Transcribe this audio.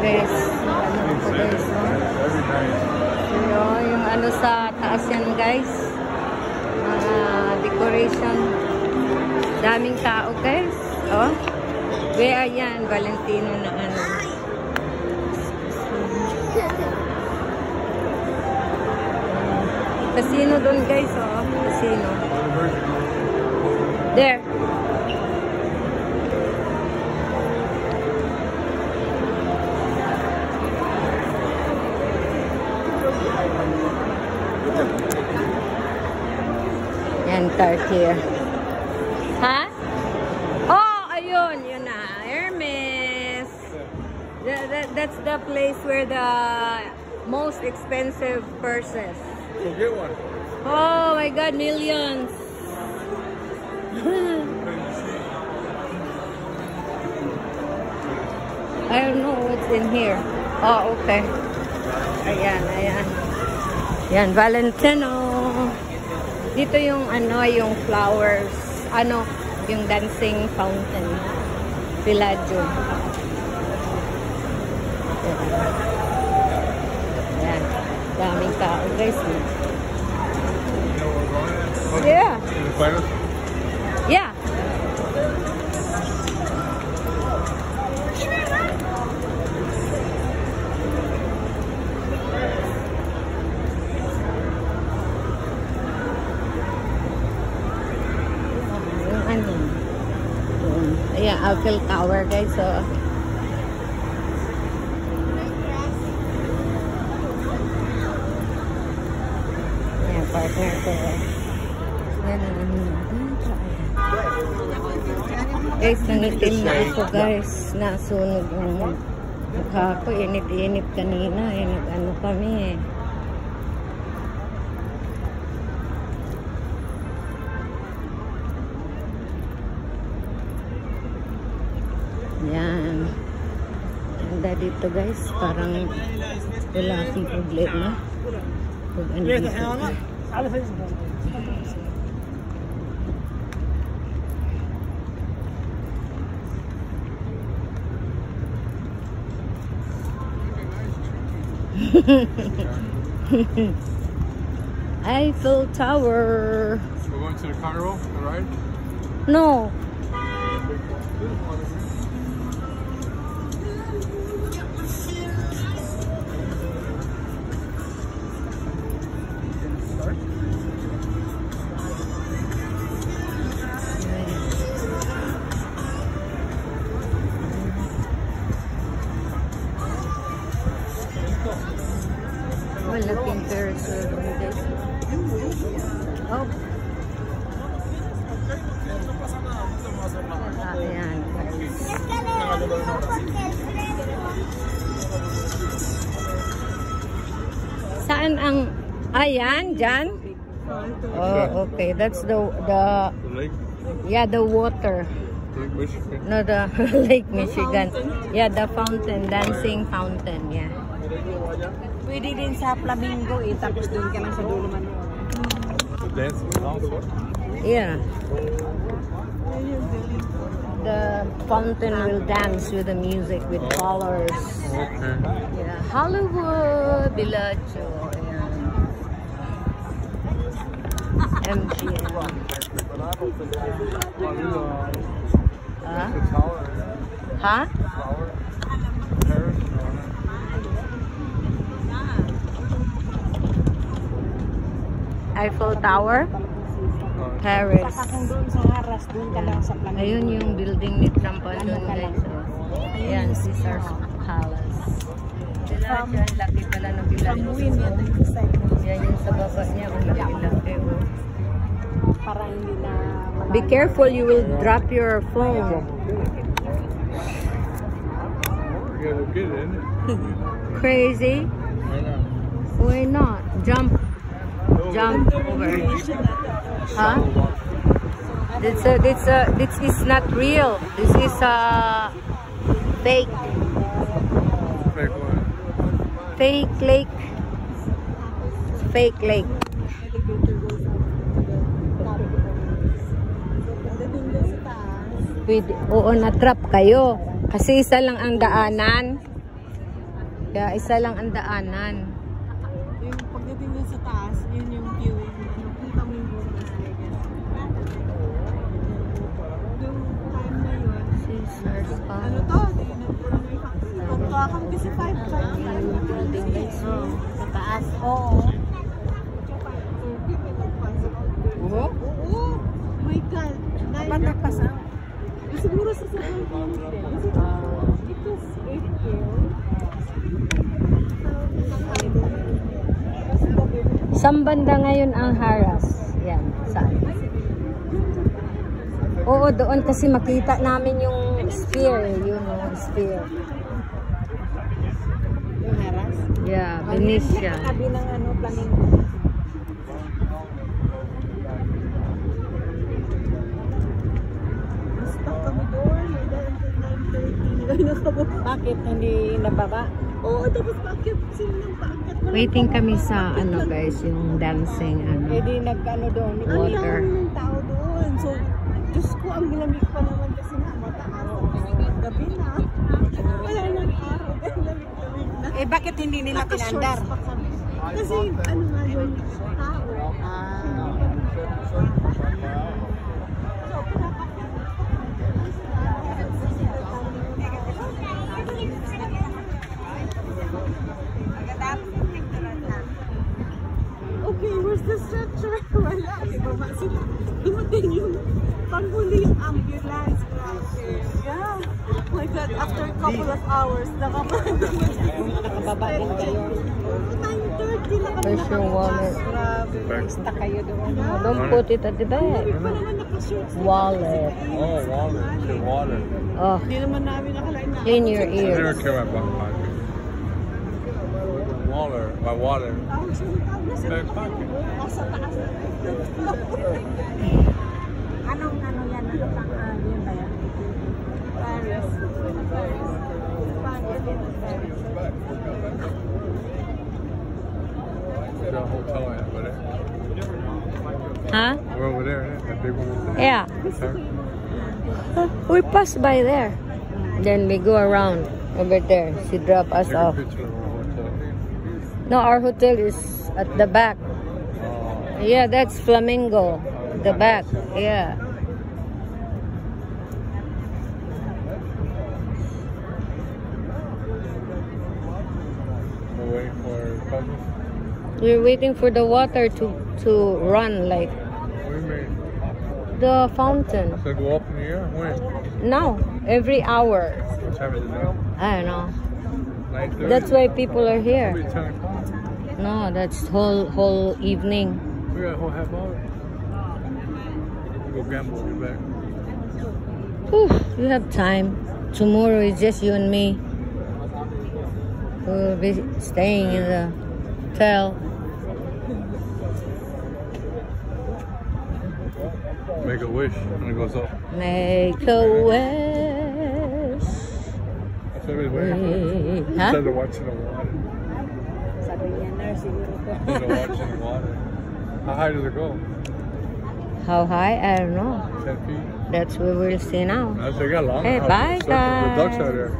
guys. Ano po guys, oh. So, yung ano sa taas yan guys. Decoration. Daming tao guys. Oh. Where yan? Valentino na ano. Casino doon guys, oh. Casino. There. Yan, Cartier. Ha? Oh, ayun. Yun na. Hermes. That's the place where the most expensive purses. Go get one. Oh my God, millions. I don't know what's in here. Oh, okay. Ayan, ayan. Yan, Valentino. Dito yung ano, yung flowers. Ano, yung dancing fountain. Villaggio. Yan. Daming tao, guys. Yeah. Yeah. Ayan, Eiffel Tower guys, so ayan, partner ko guys, nangitim na ako guys, nasunog ang mukha ko, init-init kanina nag-ano kami Yan. Ganda dito guys. Parang wala akong problema. Pag andito. Eiffel Tower. So we're going to the Cairo, right? No. Malaking parasol guys. Oh. Ayan. Saan ang ayan dyan? Oh, okay. That's the lake. Yeah, the water. Lake Michigan. No, the Lake Michigan. Yeah, the fountain, dancing fountain. Yeah. Pwede din sa Flamingo tapos doon ka lang sa dulo man. The dancing fountain? Yeah. The fountain will dance with the music, with colors. Okay. Yeah. Hollywood, Villaggio. Yeah. MGM. Huh? Huh? Eiffel Tower, Paris. Ayun yung building ni Trump doon guys. Ayan, Caesar's Palace. Villaggio, laki pala ng Villaggio. Yan yung sa baba niya, laki-laki. Be careful, you will drop your phone. Crazy? Why not? Jump over. Huh? This is not real. This is fake. Fake lake. Fake lake. Pwede, oo, na-trap kayo. Kasi isa lang ang daanan. Kaya isa lang ang daanan. Yung pagdating dun sa taas, yun yung view. Yung Flamingo Las Vegas. Yung time na yun, Caesar's ano to? Tuntua kami kasi 5 Sa taas. Oo. Oo? Oo. My God. Dapat nagpasa. Siguro sa sobrang kasi it was April. Saan banda ngayon ang Harras? Yan, saan? Oo, doon kasi makita namin yung sphere, yun o, sphere. Yung Harras? Yeah, Benicia. Kabi ng ano, Flamingo. Stuck kami doon. May dahil until 9:30. Bakit hindi nababa? Oo, tapos bakit sila nang bakit? Waiting kami sa ano guys, yung dancing ano. Eh di nag-ano doon. Water. Ang dami ng tao doon. So, Diyos ko, ang lamig pa naman kasi nga mataas. Gabi na. Wala nang araw. Lamig-lamig na. Eh bakit hindi nila pinandar? Kasi ano nga yung tao. Okay, where's the structure? Wala. Ibaba sila. Dumating yung panghuli yung ambulance. Yeah. Oh my God, after a couple of hours, nakababa din kayo. 9:30 na kami. Where's your wallet? Grabe. Basta kayo doon. Don't put it at the back. Wallet. Oh, water. Shit, water. Oh, Hindi naman namin nakalain na. clean your I never ears. care about my pocket. Water. My water. My pocket. Nasa taas. Anong ano yan? Ano pang yun ba yan? Paris. There's a hotel over there. Huh? We're over there, that big one over there. Yeah. We pass by there. Then we go around over there. She drop us Take a off. picture of our hotel. No, our hotel is at the back. Oh, Yeah, that's Flamingo. The back. Yeah. we're waiting for cousins. We're waiting for the water to run like What do you mean? the fountain. To go up in the air? When? No, every hour. What time is it now? I don't know. 9:30? That's why people are It'll here. be 10 o'clock. No, that's whole evening. We got a whole half hour. We'll go gamble, we'll be back. Whew, we have time. Tomorrow is just you and me. We'll be staying in the hotel. Make a wish and it goes up. Make a wish. That's what we're waiting for. Huh? Instead of watching the water. Sabi niya na siguro po. Instead of watching the water. How high does it go? How high? I don't know. 10 feet? That's what we'll see now. That's, they got long. Hey, bye, The ducks guys. are there.